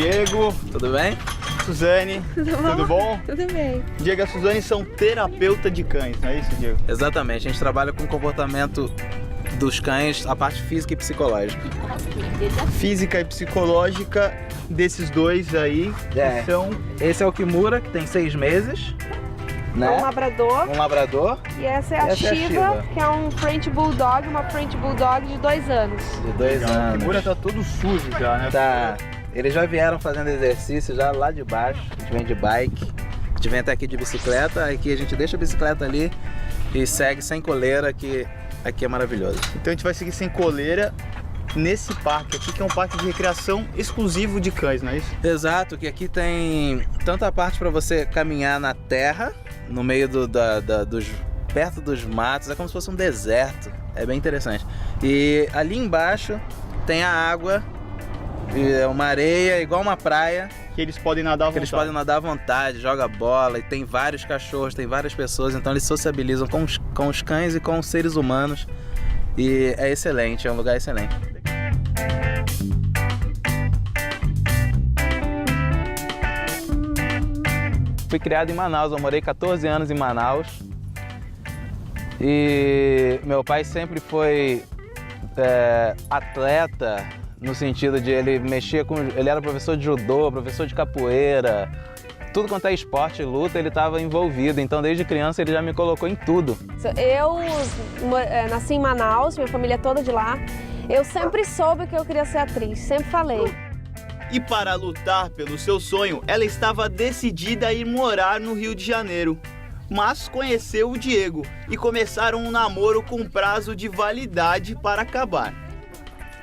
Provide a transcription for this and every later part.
Diego. Tudo bem? Suzane. Tudo bom? Tudo bem. Diego e a Suzane são terapeuta de cães, não é isso, Diego? Exatamente, a gente trabalha com o comportamento dos cães, a parte física e psicológica. Física e psicológica desses dois aí, que são... Esse é o Kimura, que tem 6 meses. Né? É um labrador. Um labrador. E essa é a Shiva, que é um French Bulldog, uma French Bulldog de 2 anos. De 2 anos. O Kimura tá todo sujo já, né? Tá. Eles já vieram fazendo exercício já lá de baixo. A gente vem de bike, a gente vem até aqui de bicicleta. Aqui a gente deixa a bicicleta ali e segue sem coleira, que aqui é maravilhoso. Então a gente vai seguir sem coleira nesse parque aqui, que é um parque de recreação exclusivo de cães, não é isso? Exato, que aqui tem tanta parte para você caminhar na terra, no meio perto dos matos, é como se fosse um deserto, é bem interessante. E ali embaixo tem a água, é uma areia igual uma praia. Que eles podem nadar à vontade. Eles podem nadar à vontade, joga bola, e tem vários cachorros, tem várias pessoas, então eles sociabilizam com os cães e com os seres humanos. E é excelente, é um lugar excelente. Fui criado em Manaus, eu morei 14 anos em Manaus. E meu pai sempre foi atleta, no sentido de ele era professor de judô, professor de capoeira, tudo quanto é esporte e luta ele estava envolvido, então desde criança ele já me colocou em tudo. Eu nasci em Manaus, minha família é toda de lá. Eu sempre soube que eu queria ser atriz, sempre falei. E para lutar pelo seu sonho, ela estava decidida a ir morar no Rio de Janeiro. Mas conheceu o Diego e começaram um namoro com prazo de validade para acabar.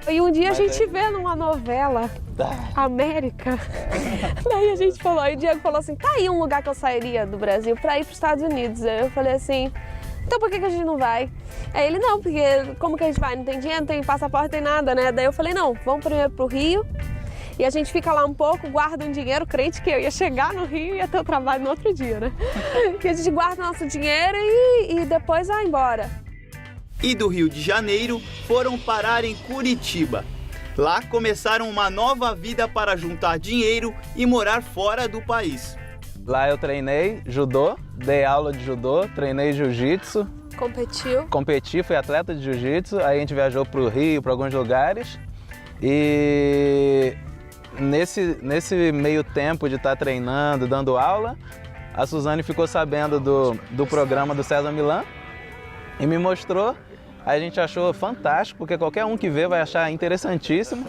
E um dia a gente vê numa novela, América, daí a gente falou, aí o Diego falou assim, tá aí um lugar que eu sairia do Brasil para ir para os Estados Unidos. Aí eu falei assim, então por que a gente não vai? Aí ele, não, porque como que a gente vai? Não tem dinheiro, não tem passaporte, não tem nada, né? Daí eu falei, não, vamos primeiro pro Rio e a gente fica lá um pouco, guarda um dinheiro, crente que eu ia chegar no Rio e ia ter o trabalho no outro dia, né? E a gente guarda nosso dinheiro e depois vai embora. E do Rio de Janeiro foram parar em Curitiba. Lá começaram uma nova vida para juntar dinheiro e morar fora do país. Lá eu treinei judô, dei aula de judô, treinei jiu-jitsu. Competi, fui atleta de jiu-jitsu, aí a gente viajou para o Rio, para alguns lugares. E nesse meio tempo de estar treinando, dando aula, a Suzane ficou sabendo do programa do César Millan e me mostrou. Aí a gente achou fantástico, porque qualquer um que vê vai achar interessantíssimo.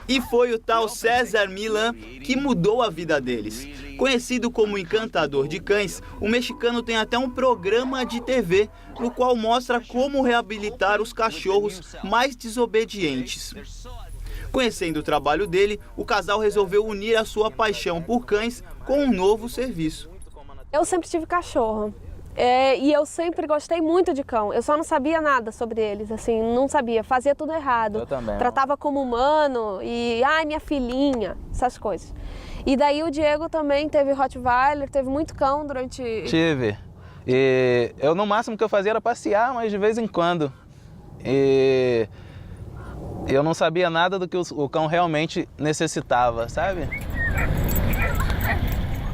E foi o tal César Millan que mudou a vida deles. Conhecido como encantador de cães, o mexicano tem até um programa de TV, no qual mostra como reabilitar os cachorros mais desobedientes. Conhecendo o trabalho dele, o casal resolveu unir a sua paixão por cães com um novo serviço. Eu sempre tive cachorro. E eu sempre gostei muito de cão, eu só não sabia nada sobre eles, assim, não sabia, fazia tudo errado. Eu também. Tratava como humano e, ai, minha filhinha, essas coisas. E daí o Diego também teve Rottweiler, teve muito cão durante... Tive. E eu, no máximo que eu fazia era passear, mas de vez em quando. E eu não sabia nada do que o cão realmente necessitava, sabe?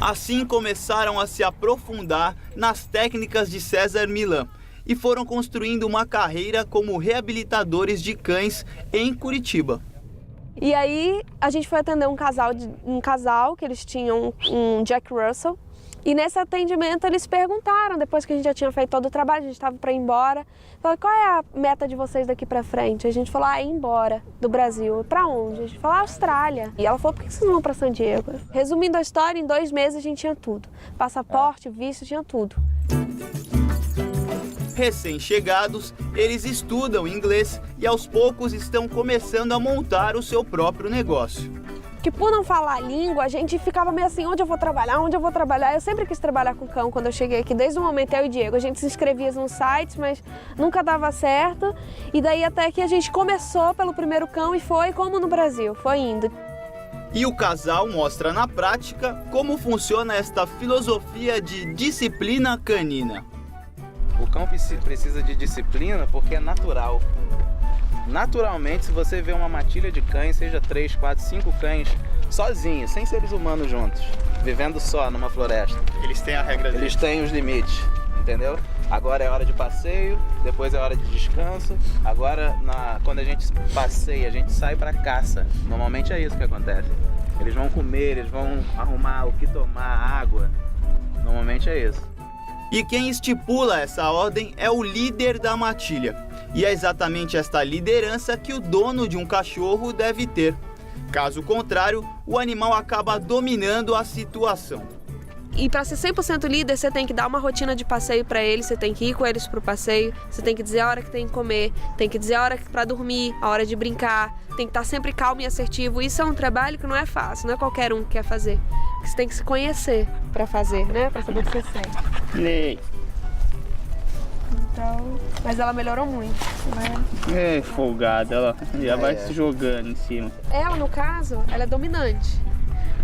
Assim começaram a se aprofundar nas técnicas de César Millan e foram construindo uma carreira como reabilitadores de cães em Curitiba. E aí a gente foi atender um casal que eles tinham um Jack Russell. E nesse atendimento eles perguntaram, depois que a gente já tinha feito todo o trabalho, a gente estava para ir embora, falaram, qual é a meta de vocês daqui para frente? A gente falou, ir embora do Brasil. Para onde? A gente falou, Austrália. E ela falou, por que vocês não vão para San Diego? Resumindo a história, em 2 meses a gente tinha tudo. Passaporte, visto, tinha tudo. Recém-chegados, eles estudam inglês e aos poucos estão começando a montar o seu próprio negócio. Que por não falar a língua, a gente ficava meio assim, onde eu vou trabalhar, onde eu vou trabalhar. Eu sempre quis trabalhar com cão quando eu cheguei aqui, desde o momento eu e o Diego. A gente se inscrevia nos sites, mas nunca dava certo. E daí até que a gente começou pelo primeiro cão e foi como no Brasil, foi indo. E o casal mostra na prática como funciona esta filosofia de disciplina canina. O cão precisa de disciplina porque é natural. naturalmente, se você vê uma matilha de cães, seja 3, 4, 5 cães, sozinhos, sem seres humanos juntos, vivendo só numa floresta. Eles têm a regra deles. Eles têm os limites, entendeu? Agora é hora de passeio, depois é hora de descanso. Agora, quando a gente passeia, a gente sai para caça. Normalmente é isso que acontece. Eles vão comer, eles vão arrumar o que tomar, água. Normalmente é isso. E quem estipula essa ordem é o líder da matilha. E é exatamente esta liderança que o dono de um cachorro deve ter. Caso contrário, o animal acaba dominando a situação. E para ser 100% líder, você tem que dar uma rotina de passeio para eles, você tem que ir com eles pro passeio, você tem que dizer a hora que tem que comer, tem que dizer a hora para dormir, a hora de brincar, tem que estar sempre calmo e assertivo. Isso é um trabalho que não é fácil, não é qualquer um que quer fazer. Você tem que se conhecer para fazer, né? Para saber o que você sente. Então, mas ela melhorou muito, né? É folgada, ela já vai se jogando em cima. Ela, no caso, ela é dominante,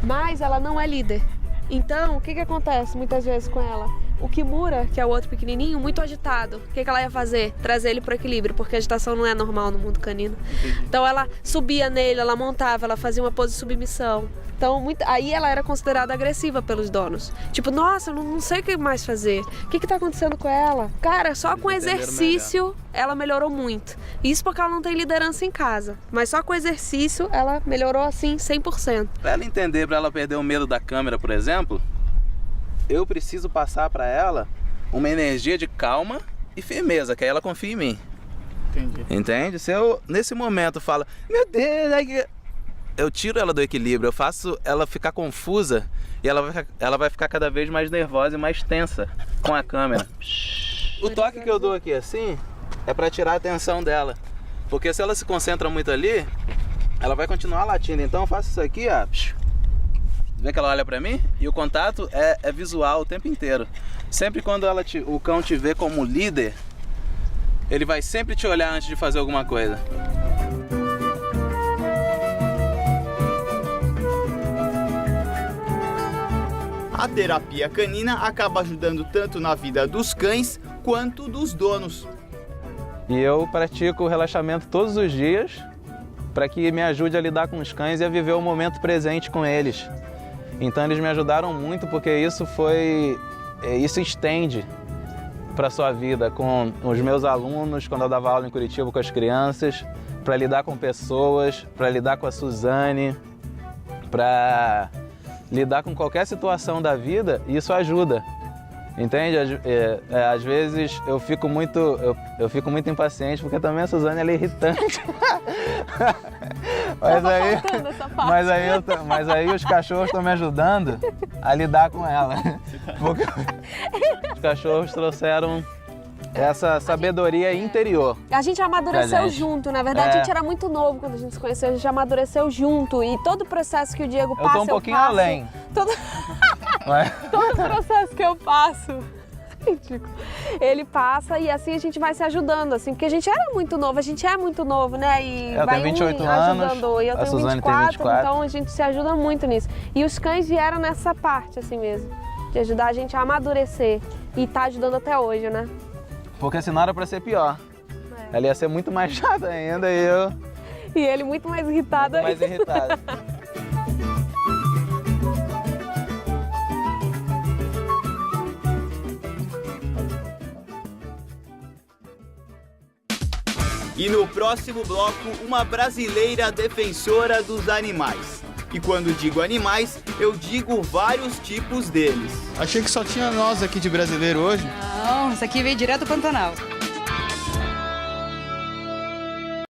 mas ela não é líder. Então, o que acontece muitas vezes com ela? O Kimura, que é o outro pequenininho, muito agitado. O que ela ia fazer? Trazer ele para o equilíbrio, porque a agitação não é normal no mundo canino. Então, ela subia nele, ela montava, ela fazia uma pose de submissão. Então, aí ela era considerada agressiva pelos donos. Tipo, nossa, eu não sei o que mais fazer. O que tá acontecendo com ela? Cara, só com exercício ela melhorou muito. Isso porque ela não tem liderança em casa. Mas só com exercício ela melhorou assim 100%. Pra ela entender, pra ela perder o medo da câmera, por exemplo, eu preciso passar pra ela uma energia de calma e firmeza, que aí ela confia em mim. Entendi. Entende? Se eu, nesse momento, falo, meu Deus, eu tiro ela do equilíbrio, eu faço ela ficar confusa e ela vai ficar cada vez mais nervosa e mais tensa com a câmera. O toque que eu dou aqui assim é pra tirar a atenção dela, porque se ela se concentra muito ali, ela vai continuar latindo. Então eu faço isso aqui, ó. Vê que ela olha pra mim e o contato é visual o tempo inteiro. Sempre quando o cão te vê como líder, ele vai sempre te olhar antes de fazer alguma coisa. A terapia canina acaba ajudando tanto na vida dos cães quanto dos donos. E eu pratico o relaxamento todos os dias para que me ajude a lidar com os cães e a viver o momento presente com eles. Então eles me ajudaram muito porque isso estende para a sua vida com os meus alunos, quando eu dava aula em Curitiba com as crianças, para lidar com pessoas, para lidar com a Suzane, para lidar com qualquer situação da vida, isso ajuda. Entende? Às vezes eu fico muito impaciente, porque também a Suzane ela é irritante. mas aí os cachorros estão me ajudando a lidar com ela. Porque os cachorros trouxeram essa sabedoria interior. A gente amadureceu junto, na verdade a gente era muito novo quando a gente se conheceu, a gente amadureceu junto e todo o processo que o Diego passa, eu tô um pouquinho além. Todo o processo que eu passo, ele passa e assim a gente vai se ajudando, assim, porque a gente era muito novo, a gente é muito novo, né? E eu tenho 28 anos, ajudando, e eu tenho 24, então a gente se ajuda muito nisso. E os cães vieram nessa parte, assim mesmo, de ajudar a gente a amadurecer e tá ajudando até hoje, né? Porque senão era pra ser pior. Ela ia ser muito mais chata ainda e eu... E ele muito mais irritado. Mais irritado. E no próximo bloco, uma brasileira defensora dos animais. E quando digo animais, eu digo vários tipos deles. Achei que só tinha nós aqui de brasileiro hoje. Não, isso aqui veio direto do Pantanal.